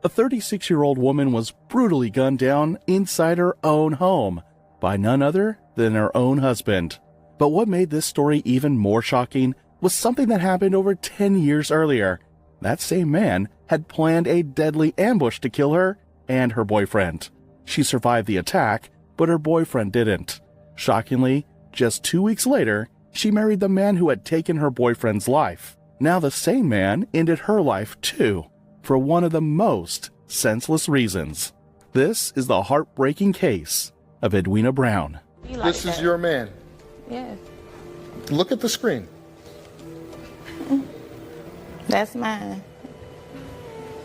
A 36-year-old woman was brutally gunned down inside her own home by none other than her own husband. But what made this story even more shocking was something that happened over 10 years earlier. That same man had planned a deadly ambush to kill her and her boyfriend. She survived the attack, but her boyfriend didn't. Shockingly, just 2 weeks later, she married the man who had taken her boyfriend's life. Now the same man ended her life too, for one of the most senseless reasons. This is the heartbreaking case of Edwina Brown. This is your man. Yes. Look at the screen. That's mine.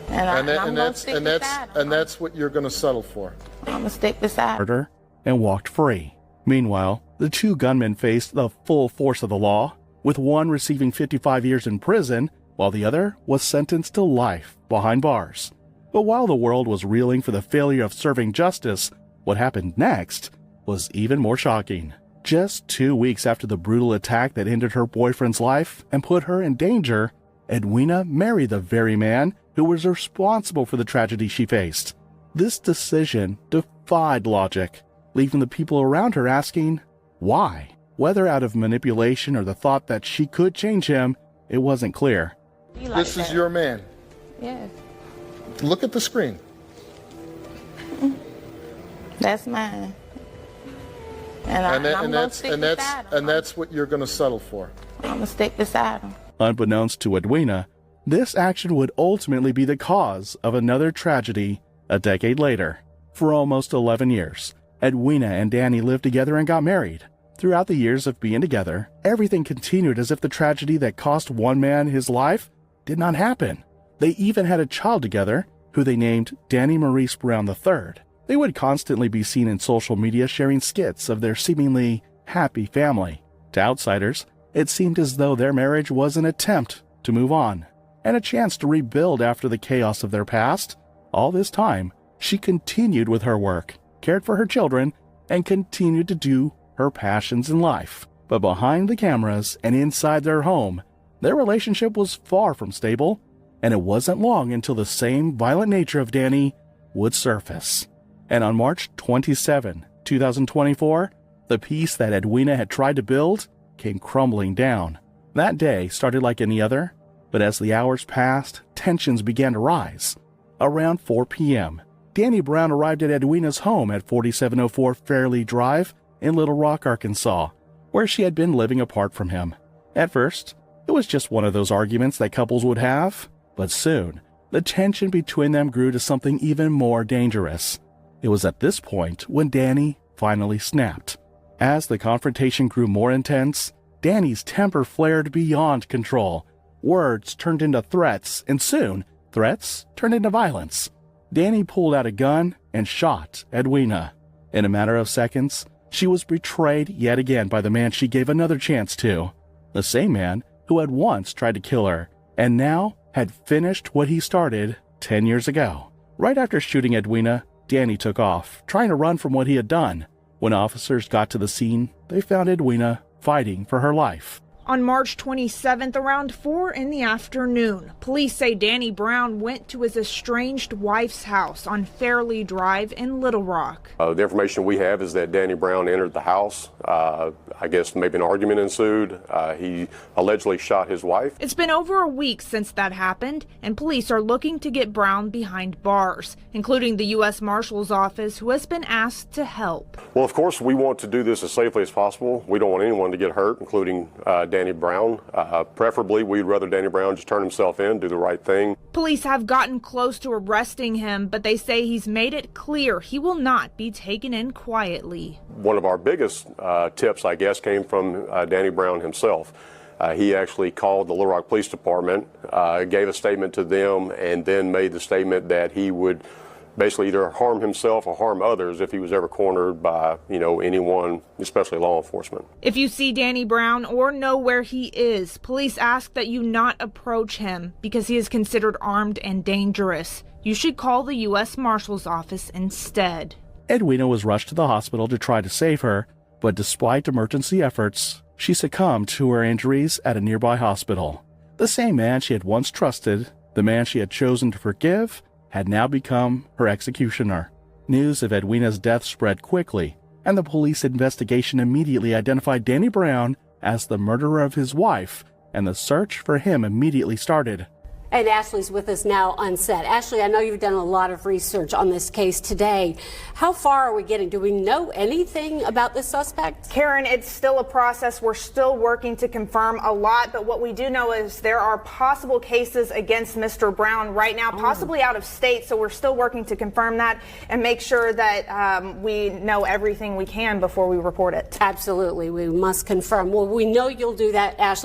I'm gonna stick beside him. That's what you're going to settle for. I'm gonna stick beside him. Her and walked free. Meanwhile, the two gunmen faced the full force of the law, with one receiving 55 years in prison, while the other was sentenced to life behind bars. But while the world was reeling for the failure of serving justice, what happened next was even more shocking. Just 2 weeks after the brutal attack that ended her boyfriend's life and put her in danger, Edwina married the very man who was responsible for the tragedy she faced. This decision defied logic, leaving the people around her asking, why? Whether out of manipulation or the thought that she could change him, it wasn't clear. This is your man. Yes. Look at the screen. That's mine. I'm gonna stick beside him. That's what you're going to settle for. I'm gonna stick beside him. Unbeknownst to Edwina, this action would ultimately be the cause of another tragedy a decade later. For almost 11 years, Edwina and Danny lived together and got married. Throughout the years of being together, everything continued as if the tragedy that cost one man his life did not happen. They even had a child together, who they named Danny Maurice Brown III. They would constantly be seen in social media sharing skits of their seemingly happy family. To outsiders, it seemed as though their marriage was an attempt to move on, and a chance to rebuild after the chaos of their past. All this time, she continued with her work, cared for her children, and continued to do her passions in life. But behind the cameras and inside their home, their relationship was far from stable, and it wasn't long until the same violent nature of Danny would surface. And on March 27, 2024, the peace that Edwina had tried to build came crumbling down. That day started like any other, but as the hours passed, tensions began to rise. Around 4 p.m., Danny Brown arrived at Edwina's home at 4704 Fairley Drive in Little Rock, Arkansas, where she had been living apart from him. At first, it was just one of those arguments that couples would have, but soon, the tension between them grew to something even more dangerous. It was at this point when Danny finally snapped. As the confrontation grew more intense, Danny's temper flared beyond control. Words turned into threats, and soon, threats turned into violence. Danny pulled out a gun and shot Edwina. In a matter of seconds, she was betrayed yet again by the man she gave another chance to. The same man who had once tried to kill her, and now had finished what he started 10 years ago. Right after shooting Edwina, Danny took off, trying to run from what he had done. When officers got to the scene, they found Edwina fighting for her life. On March 27th, around 4 in the afternoon, police say Danny Brown went to his estranged wife's house on Fairley Drive in Little Rock. The information we have is that Danny Brown entered the house. I guess maybe an argument ensued. He allegedly shot his wife. It's been over a week since that happened, and police are looking to get Brown behind bars, including the U.S. Marshal's Office, who has been asked to help. Well, of course, we want to do this as safely as possible. We don't want anyone to get hurt, including Danny Brown. Preferably, we'd rather Danny Brown just turn himself in, do the right thing. Police have gotten close to arresting him, but they say he's made it clear he will not be taken in quietly. One of our biggest tips, I guess, came from Danny Brown himself. He actually called the Little Rock Police Department, gave a statement to them, and then made the statement that he would basically either harm himself or harm others if he was ever cornered by, anyone, especially law enforcement. If you see Danny Brown or know where he is, police ask that you not approach him because he is considered armed and dangerous. You should call the U.S. Marshal's Office instead. Edwina was rushed to the hospital to try to save her, but despite emergency efforts, she succumbed to her injuries at a nearby hospital. The same man she had once trusted, the man she had chosen to forgive, had now become her executioner. News of Edwina's death spread quickly, and the police investigation immediately identified Danny Brown as the murderer of his wife, and the search for him immediately started. And Ashley's with us now on set. Ashley, I know you've done a lot of research on this case today. How far are we getting? Do we know anything about this suspect? Karen, it's still a process. We're still working to confirm a lot, but what we do know is there are possible cases against Mr. Brown right now, possibly out of state, so we're still working to confirm that and make sure that we know everything we can before we report it. Absolutely. We must confirm. Well, we know you'll do that, Ashley.